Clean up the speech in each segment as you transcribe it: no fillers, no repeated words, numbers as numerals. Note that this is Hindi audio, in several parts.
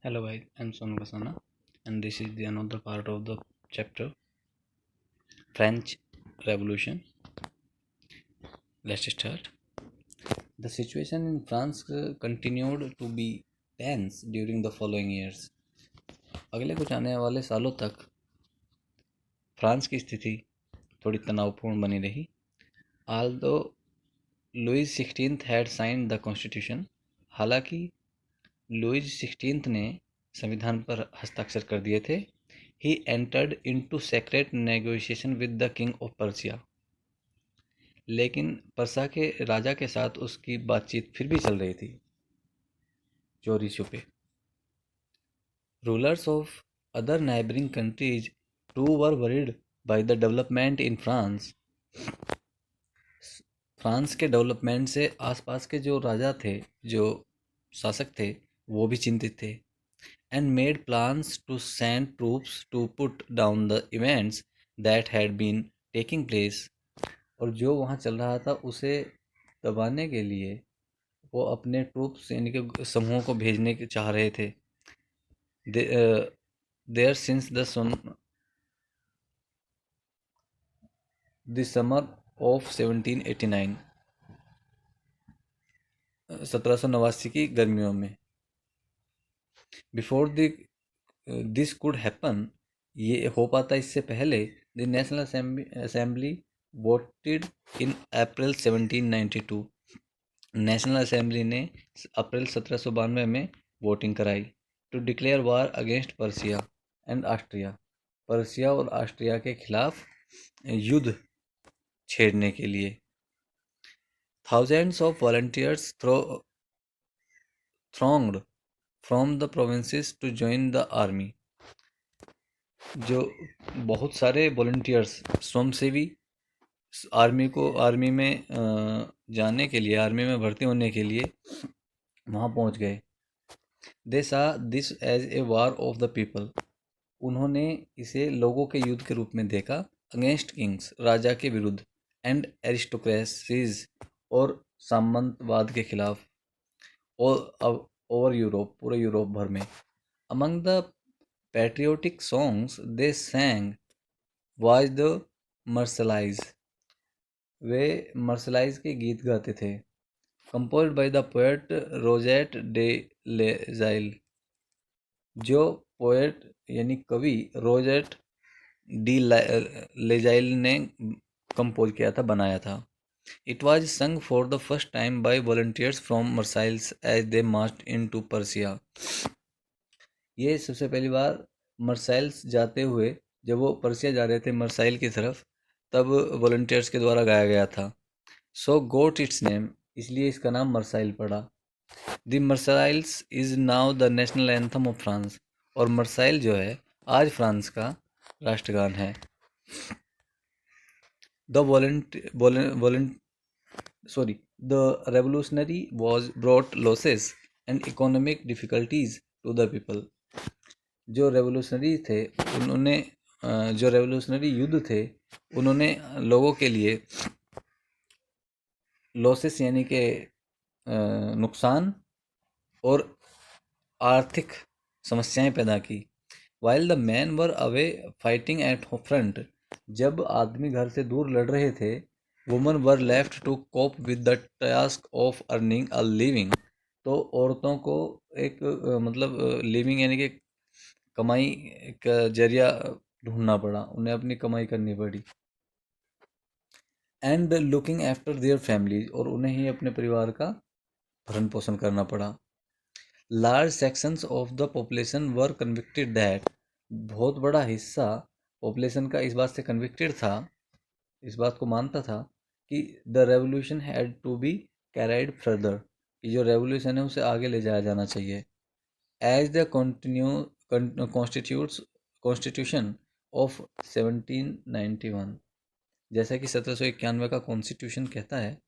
Hello guys, I'm Sonu Kasana and this is the another part of the chapter French Revolution. Let's start. The situation in France continued to be tense during the following years. अगले कुछ आने वाले सालों तक फ्रांस की स्थिति थोड़ी तनावपूर्ण बनी रही. Although Louis XVI had signed the constitution, हालांकि लुईज 16 ने संविधान पर हस्ताक्षर कर दिए थे. He entered into secret negotiation with the king of Persia. लेकिन पर्सा के राजा के साथ उसकी बातचीत फिर भी चल रही थी, चोरी छुपे. Rulers of other neighboring countries too were worried by the development in France. France के डेवलपमेंट से आसपास के जो राजा थे, जो शासक थे, वो भी चिंतित थे. And made plans to send troops to put down the events that had been taking place. और जो वहाँ चल रहा था उसे दबाने के लिए वो अपने ट्रूप्स यानी कि समूहों को भेजने के चाह रहे थे. There since the summer of 1789, 1789 की गर्मियों में. बिफोर दिस कुड हैपन, ये हो पाता इससे पहले, the national assembly voted in April 1792. National assembly ने अप्रैल 1792 में वोटिंग कराई to declare war against Persia and Austria. Persia और ऑस्ट्रिया के खिलाफ युद्ध छेड़ने के लिए. Thousands of volunteers thronged from the provinces to join the army. जो बहुत सारे वॉलंटियर्स, स्वयंसेवी, आर्मी में जाने के लिए, आर्मी में भर्ती होने के लिए वहाँ पहुँच गए. They saw this as a war of the people. उन्होंने इसे लोगों के युद्ध के रूप में देखा. अगेंस्ट किंग्स, राजा के विरुद्ध. एंड एरिस्टोक्रेसीज, और सामंतवाद के खिलाफ. और ओवर यूरोप, पूरे यूरोप भर में. Among the patriotic songs they sang was the Marseillaise. वे मर्सलाइज के गीत गाते थे. Composed by the poet Rouget de Lisle. जो पोएट यानी कवि रोजेट डी लेजाइल ने कंपोज किया था, बनाया था. It was sung for the first time by volunteers from Marseilles as they marched into Persia. ये सबसे पहली बार मर्साइल्स जाते हुए, जब वो पर्सिया जा रहे थे मर्साइल की तरफ, तब वॉलंटियर्स के द्वारा गाया गया था. सो गोट इट्स नेम, इसलिए इसका नाम मर्साइल पड़ा. The Marseillaise is now the national anthem of France. और मर्साइल जो है आज फ्रांस का राष्ट्रगान है. The the revolutionary was brought losses and economic difficulties to the people. जो रेवोल्यूशनरी थे उन्होंने जो रेवोल्यूशनरी युद्ध थे उन्होंने लोगों के लिए लॉसेस यानी कि नुकसान और आर्थिक समस्याएं पैदा की. While the men were away fighting at front, जब आदमी घर से दूर लड़ रहे थे, women were left to cope with the task of earning a living. तो औरतों को एक मतलब लिविंग यानी कि कमाई का जरिया ढूंढना पड़ा, उन्हें अपनी कमाई करनी पड़ी. And looking after their families, और उन्हें ही अपने परिवार का भरण पोषण करना पड़ा. Large sections of the population were convicted that, बहुत बड़ा हिस्सा पॉपुलेशन का इस बात से कन्विक्टेड था, इस बात को मानता था कि the revolution had to be carried further, कि जो रेवोल्यूशन है उसे आगे ले जाया जाना चाहिए. एज द कॉन्स्टिट्यूशन ऑफ 1791, जैसा कि 1791 का कॉन्स्टिट्यूशन कहता है,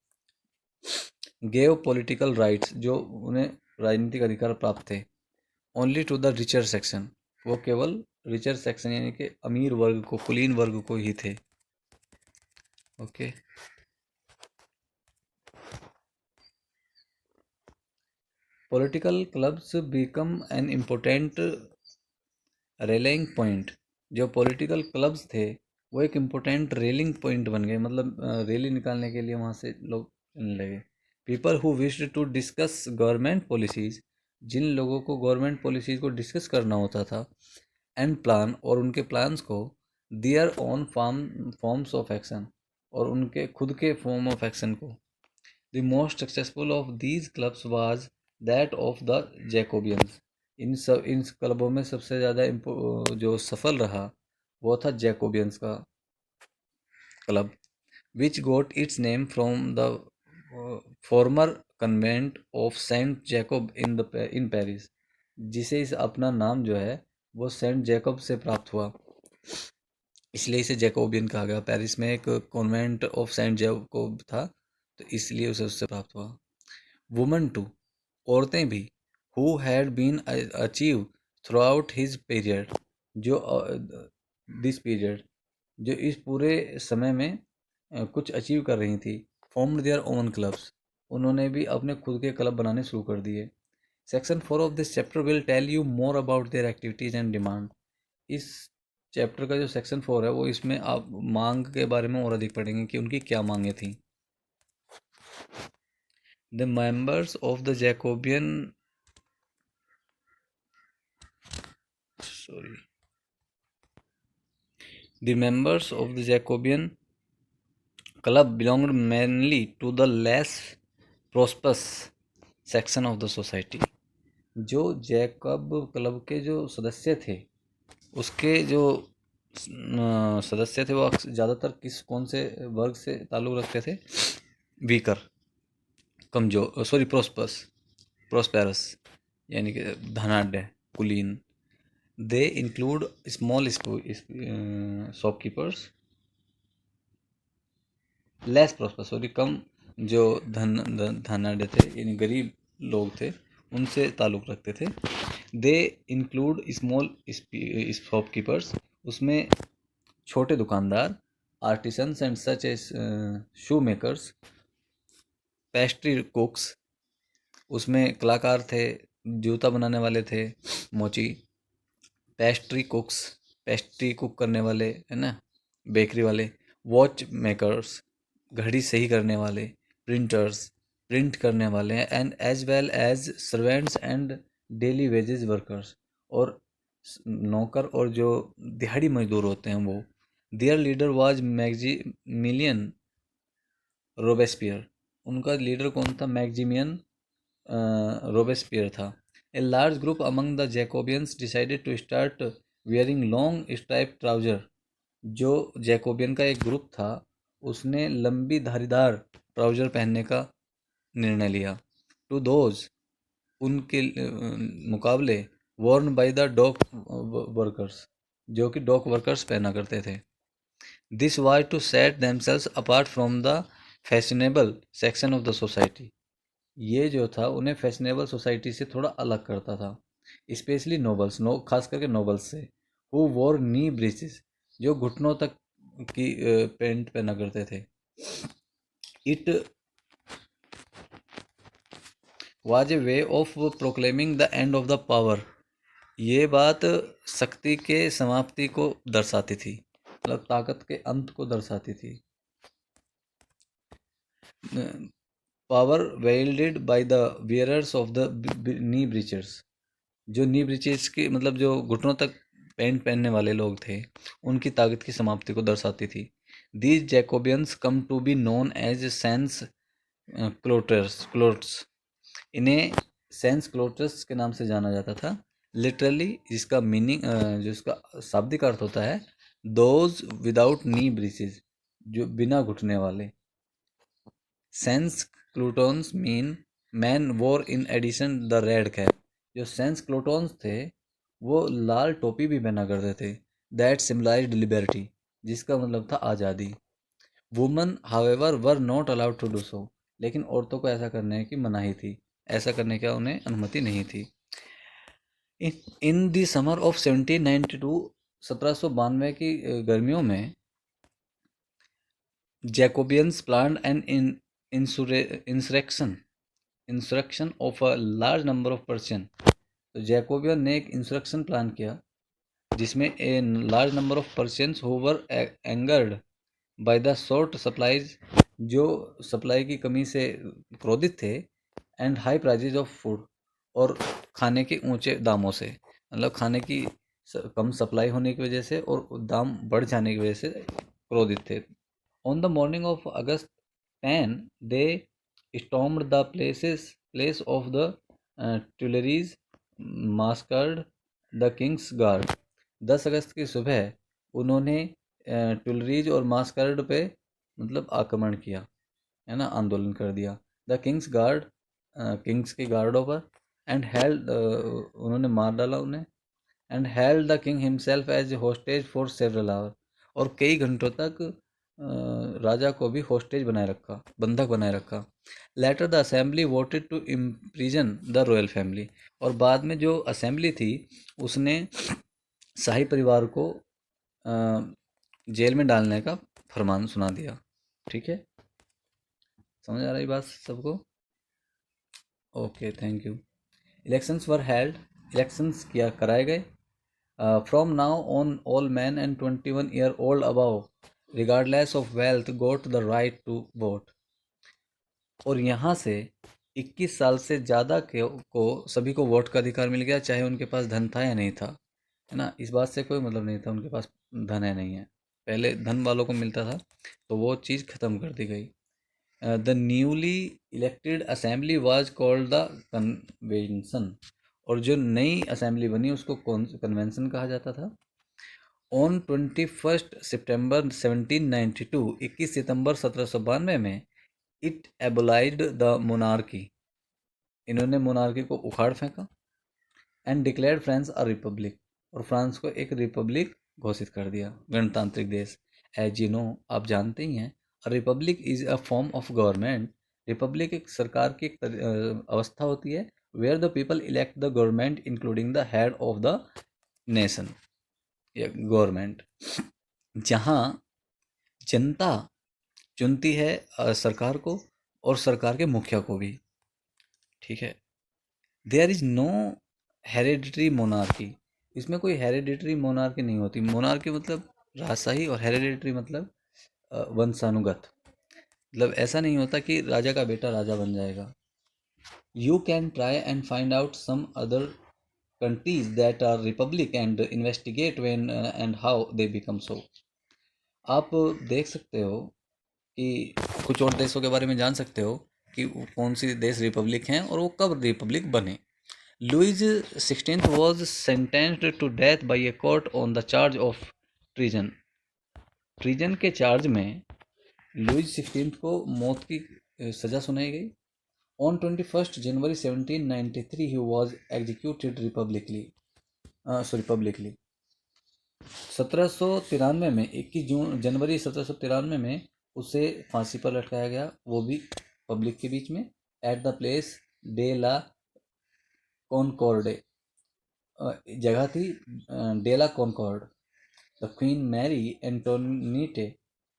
गेव पॉलिटिकल राइट्स, जो उन्हें राजनीतिक अधिकार प्राप्त थे, only to the richer section, वो केवल रिचर सेक्शन यानी कि अमीर वर्ग को, कुलीन वर्ग को ही थे. Okay. Political clubs become an important railing point. जो पॉलिटिकल क्लब्स थे वो एक इम्पोर्टेंट रेलिंग पॉइंट बन गए, मतलब रैली निकालने के लिए वहाँ से लोग चलने लगे। People who wished to discuss government policies, जिन लोगों को गवर्नमेंट पॉलिसीज को डिस्कस करना होता था, एंड प्लान, और उनके प्लान्स को, their own forms of action, और उनके खुद के फॉर्म ऑफ एक्शन को। The most successful of these clubs was that of the Jacobins. इन क्लबों में सबसे ज़्यादा जो सफल रहा वो था जैकोबियंस का club, which got its name from the former convent of Saint Jacob in Paris, जिसे इस अपना नाम जो है वो सेंट जैकोब से प्राप्त हुआ, इसलिए इसे जैकोबियन कहा गया। पेरिस में एक कॉन्वेंट ऑफ सेंट जैकोब था, तो इसलिए उसे उससे प्राप्त हुआ। वुमन टू, औरतें भी, who had been achieve throughout his period, जो दिस पीरियड, जो इस पूरे समय में कुछ अचीव कर रही थी। फॉर्म्ड देयर ओन क्लब्स, उन्होंने भी अपने खुद के क्लब बनाने शुरू कर दिए। Section 4 of this chapter will tell you more about their activities and demand. इस चैप्टर का जो सेक्शन 4 है वो इसमें आप मांग के बारे में और अधिक पढ़ेंगे कि उनकी क्या मांगे थी। The members of the Jacobin The members of the Jacobean club belonged mainly to the less prosperous section of the society. जो जैकब क्लब के जो सदस्य थे उसके जो सदस्य थे वो ज़्यादातर कौन से वर्ग से ताल्लुक़ रखते थे? वीकर, कमजोर, सॉरी प्रोस्पेरस, यानी कि धनाढ्य, कुलीन। They include small shopkeepers, less prosper, sorry कम जो धनाढ्य थे यानी गरीब लोग थे उनसे ताल्लुक़ रखते थे। दे इंक्लूड स्मॉल शॉपकीपर्स, उसमें छोटे दुकानदार, artisans and such as shoe makers, pastry cooks, उसमें कलाकार थे, जूता बनाने वाले थे, मोची, पेस्ट्री कुक्स, पेस्ट्री कुक करने वाले है ना, बेकरी वाले, वॉच मेकर्स, घड़ी सही करने वाले, प्रिंटर्स, प्रिंट करने वाले, and as well as servants and daily wages workers, और नौकर और जो दिहाड़ी मजदूर होते हैं वो। Their leader was Maximilian Robespierre, उनका लीडर कौन था? मैक्सिमियन रोबेस्पियर था। A large group among the Jacobins decided to start wearing long stripe trouser, जो जैकोबियन का एक ग्रुप था उसने लंबी धारीदार ट्राउजर पहनने का निर्णय लिया। टू दोज, उनके मुकाबले, worn by the dock workers, जो कि डॉक वर्कर्स पहना करते थे। This was to set themselves apart from the fashionable section of the society, ये जो था उन्हें फैशनेबल सोसाइटी से थोड़ा अलग करता था, स्पेशली नोबल्स, खास करके नोबल्स से, हु वोर नी ब्रीचेस, जो घुटनों तक की पैंट पहना करते थे। It was a way of proclaiming the end of the power, ये बात शक्ति के समाप्ति को दर्शाती थी, मतलब ताकत के अंत को दर्शाती थी। Power wielded by the wearers of the knee breeches, जो नी ब्रीचेस की मतलब जो घुटनों तक पैंट पहनने वाले लोग थे उनकी ताकत की समाप्ति को दर्शाती थी। These Jacobins came to be known as sans culottes, इन्हें सेंस क्लोट्स के नाम से जाना जाता था। लिटरली जिसका मीनिंग जो इसका शाब्दिक अर्थ होता है दोज विदाउट नी ब्रीचेस, जो बिना घुटने वाले। Sense क्लूटोन्स mean men wore in addition the red cap, जो सेंस क्लूटोन्स थे वो लाल टोपी भी पहना करते थे। दैट सिम्बलाइज्ड लिबर्टी, जिसका मतलब था आज़ादी। Women however were not allowed to do so, लेकिन औरतों को ऐसा करने की मनाही थी, ऐसा करने का उन्हें अनुमति नहीं थी। इन दी समर ऑफ 1792, 1792 की गर्मियों में Jacobins planned an insurrection, instruction of a large number of person. तो जैकोबियन ने एक इंस्ट्रक्शन प्लान किया जिसमें a large number of persons who were angered by the short supplies, जो सप्लाई की कमी से क्रोधित थे, and high prices of food, और खाने के ऊंचे दामों से, मतलब खाने की कम सप्लाई होने की वजह से और दाम बढ़ जाने की वजह से क्रोधित थे। On the morning of August 10 they stormed the place of the Tuileries, massacred the King's Guard। 10 अगस्त की सुबह उन्होंने टुलरीज और मास्कर्ड पे मतलब आक्रमण किया, है ना, आंदोलन कर दिया। द किंग्स गार्ड, किंग्स के गार्डों पर, एंड हेल्ड, उन्होंने मार डाला उन्हें, and held the king himself as hostage for several hour, और कई घंटों तक राजा को भी होस्टेज बनाए रखा, बंधक बनाए रखा। Later the assembly voted to imprison the royal family, और बाद में जो असेंबली थी उसने शाही परिवार को जेल में डालने का फरमान सुना दिया। ठीक है, समझ आ रही बात सबको? Okay, thank you. Elections were held, elections किया कराए गए। From now on all man and 21 year old above regardless of wealth got the right to vote. और यहाँ से 21 साल से ज़्यादा को सभी को वोट का अधिकार मिल गया, चाहे उनके पास धन था या नहीं था, है ना। इस बात से कोई मतलब नहीं था उनके पास धन है नहीं है, पहले धन वालों को मिलता था, तो वो चीज़ ख़त्म कर दी गई। The newly elected assembly was called the convention, और जो नई असेंबली बनी उसको कन्वेंशन कहा जाता था। ऑन 21 सितंबर 1792, 21 सितंबर 1792 में इट एबोलाइज्ड द मोनार्की, इन्होंने मोनार्की को उखाड़ फेंका। And declared France a republic, और फ्रांस को एक रिपब्लिक घोषित कर दिया, गणतांत्रिक देश। एज यू नो, आप जानते ही हैं, republic is a form of government. Republic एक सरकार की एक अवस्था होती है where the people elect the government including the head of the nation या गवर्नमेंट, जहाँ जनता चुनती है सरकार को और सरकार के मुखिया को भी। ठीक है, there is no hereditary monarchy, इसमें कोई हेरिडिटरी मोनार्की नहीं होती। मोनार्की मतलब राजशाही, और हेरिडिटरी मतलब वंशानुगत, मतलब ऐसा नहीं होता कि राजा का बेटा राजा बन जाएगा। You can try and find out some other countries that are republic and investigate when and how they become so. आप देख सकते हो कि कुछ और देशों के बारे में जान सकते हो कि कौन सी देश रिपब्लिक हैं और वो कब रिपब्लिक बने। Louis 16th was sentenced to death by a court on the charge of treason। Treason के चार्ज में लुइस 16th को मौत की सजा सुनाई गई। On 21 January 1793 he was executed publicly। 1793 में 21 जनवरी 1793 में उसे फांसी पर लटकाया गया, वो भी पब्लिक के बीच में, at the place de la Concorde, जगह थी de la Concorde. The queen Marie Antoinette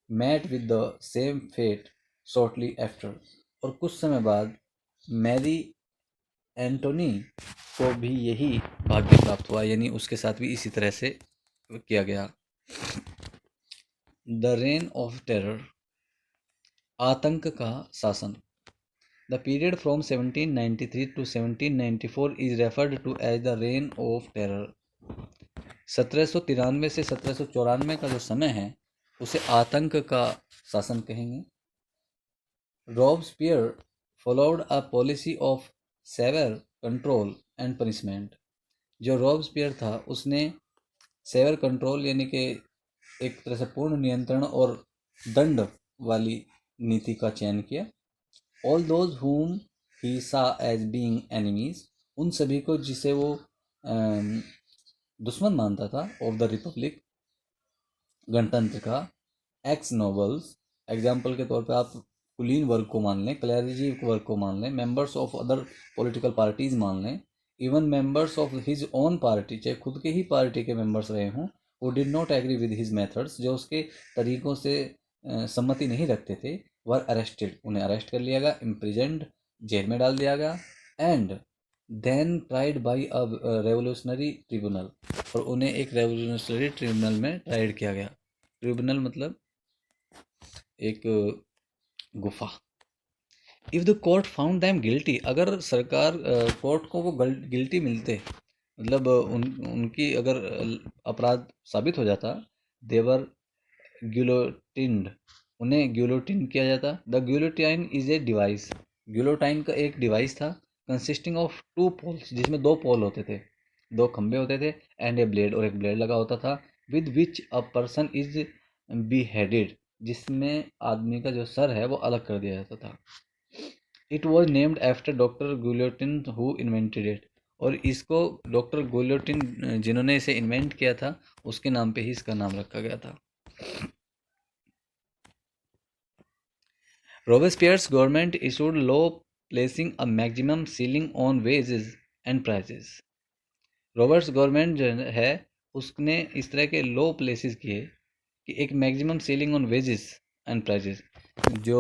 met with the same fate shortly after, और कुछ समय बाद मैरी एंटोनी को भी यही भाग्य प्राप्त हुआ, यानी उसके साथ भी इसी तरह से किया गया। द रेन ऑफ टेरर, आतंक का शासन। The period from 1793 to 1794 is referred to as the reign of terror. 1793 से 1794 का जो समय है उसे आतंक का शासन कहेंगे। Robespierre followed a policy of severe control and punishment. जो रॉबस्पियर था उसने सेवर कंट्रोल यानी कि एक तरह से पूर्ण नियंत्रण और दंड वाली नीति का चयन किया। All those whom he saw as being enemies, उन सभी को जिसे वो दुश्मन मानता था ऑफ द रिपब्लिक, गणतंत्र का, एक्स नोबल्स, एग्जाम्पल के तौर पे आप कुलीन वर्ग को मान लें, क्लैरिजी वर्ग को मान लें, members of other political parties मान लें, even members of his own party, चाहे खुद के ही पार्टी के मेंबर्स रहे हों, वो did not agree with his methods, जो उसके तरीकों से सम्मति नहीं रखते थे, वर अरेस्टेड, उन्हें अरेस्ट कर लिया गया, इम्प्रिजेंड जेल में डाल दिया गया and then tried by a revolutionary tribunal, और उन्हें एक रेवोल्यूशनरी ट्रिब्यूनल में ट्राइड किया गया। ट्रिब्यूनल मतलब एक गुफा। If the court found them guilty, अगर सरकार कोर्ट को वो गिल्टी मिलते, मतलब उनकी अगर अपराध साबित हो जाता, देवर ग्यूलोटिन्ड, उन्हें ग्यूलोटिन किया जाता। द ग्यूलोटाइन इज ए डिवाइस, ग्यूलोटाइन का एक डिवाइस था कंसिस्टिंग ऑफ टू पोल्स, जिसमें दो पोल होते थे, दो खंभे होते थे, एंड ए ब्लेड, और एक ब्लेड लगा होता था, with which a person is be headed, जिसमें आदमी का जो सर है वो अलग कर दिया जाता था। It was named after doctor Guillotin who invented it, और इसको डॉक्टर गुलियोटिन जिन्होंने इसे इन्वेंट किया था उसके नाम पे ही इसका नाम रखा गया था। Robespierre's government issued law placing a maximum ceiling on wages and prices. Roberts government जो है उसने इस तरह के लॉ प्लेसेस किए कि एक maximum ceiling on wages and prices, जो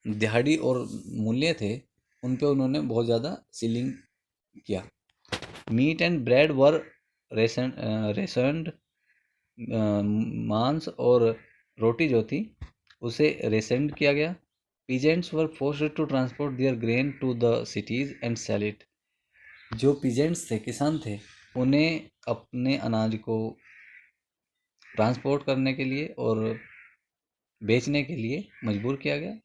दिहाड़ी और मूल्य थे उन पे उन्होंने बहुत ज़्यादा सीलिंग किया। Meat and bread were rationed, मांस और रोटी जो थी उसे रेसेंड किया गया। Peasants were forced to transport their grain to the cities and sell it, जो पीजेंट्स थे, किसान थे, उन्हें अपने अनाज को ट्रांसपोर्ट करने के लिए और बेचने के लिए मजबूर किया गया।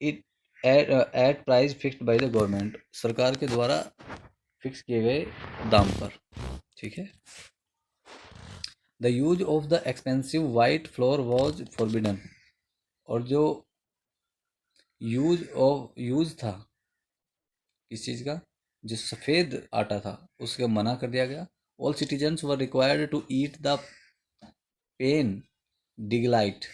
It at price fixed by the government, सरकार के द्वारा फिक्स किए गए दाम पर। ठीक है। The use of the expensive white floor was forbidden, और जो यूज था किस चीज़ का, जो सफ़ेद आटा था उसके मना कर दिया गया। All citizens were required to eat the pain d'egalite,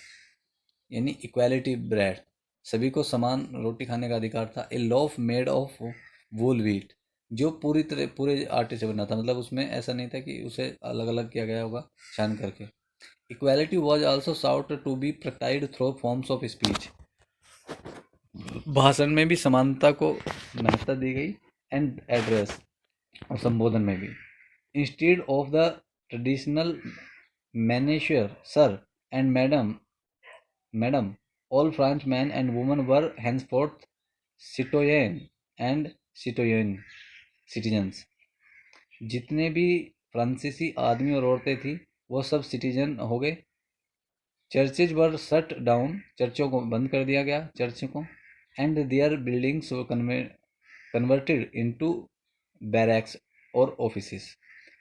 यानी इक्वालिटी ब्रेड, सभी को समान रोटी खाने का अधिकार था। A loaf made of whole wheat, जो पूरे आटे से बना था, मतलब उसमें ऐसा नहीं था कि उसे अलग अलग किया गया होगा छान करके। Equality was also sought to be practised through forms of speech, भाषण में भी समानता को महत्ता दी गई, एंड एड्रेस, और संबोधन में भी। Instead of the traditional monsieur sir and madam, all French man and woman were henceforth citoyen and citoyen citizens, जितने भी फ्रांसीसी आदमी और औरतें थी वो सब सिटीजन हो गए। चर्चेज वर शट डाउन, चर्चों को बंद कर दिया गया, चर्च को, and their buildings converted into barracks और ऑफिसेस,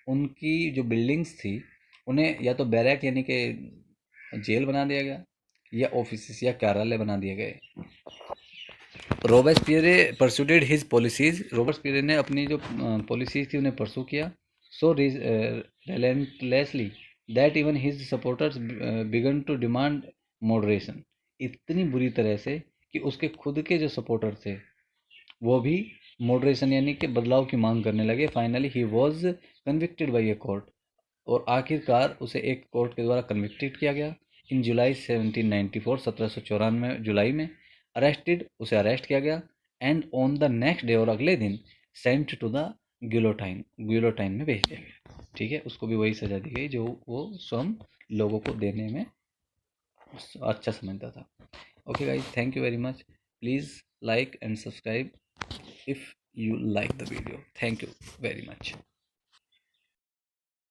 उनकी जो बिल्डिंग्स थी उन्हें या तो बैरक यानी कि जेल बना दिया गया, या ऑफिसेस या कार्यालय बना दिए गए। रोबेस्पियरे परस्यूटेड हिज पॉलिसीज, रोबेस्पियरे ने अपनी जो पॉलिसीज थी उन्हें परसू किया। सो relentlessly that even his supporters began to demand moderation, इतनी बुरी तरह से कि उसके खुद के जो सपोर्टर थे वो भी मॉडरेशन यानी कि बदलाव की मांग करने लगे। Finally he was convicted by a court, और आखिरकार उसे एक कोर्ट के द्वारा कन्विक्टेड किया गया। इन जुलाई 1794, 1794 जुलाई में अरेस्टेड, उसे अरेस्ट किया गया, and on the next day, और अगले दिन सेंट टू द ग्यूलोटाइन में भेज दिया गया। ठीक है, उसको भी वही सजा दी गई जो वो स्वयं लोगों को देने में अच्छा समझता था। Okay guys, thank you very much. Please like and subscribe if you like the video. Thank you very much.